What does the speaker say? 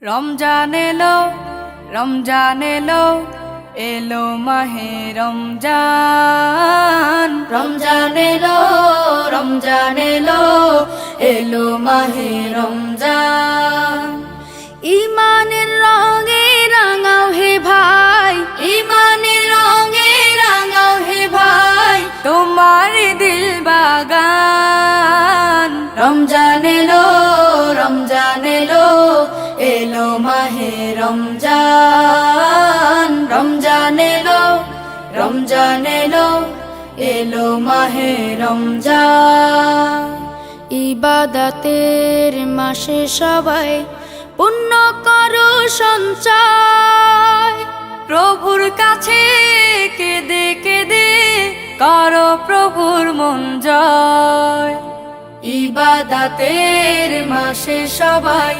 রমজান এলো, রমজান এলো, এলো মাহে রমজান। রমজান এলো, রমজান এলো, এলো মাহে রমজান। ইমানের রঙে রাঙাও হে ভাই, ইমানের রঙে রাঙাও হে ভাই, তোমার দিল বাগান। রমজান এলো, রমজান এলো, এলো মাহে রমজান। রমজান এলো, রমজান এলো, এলো মাহে রমজান। ইবাদতের মাসে সবাই পুণ্য করো সঞ্চয়, প্রভুর কাছে কেঁদে কেঁদে করো প্রভুর মন জয়। ইবাদতের মাসে সবাই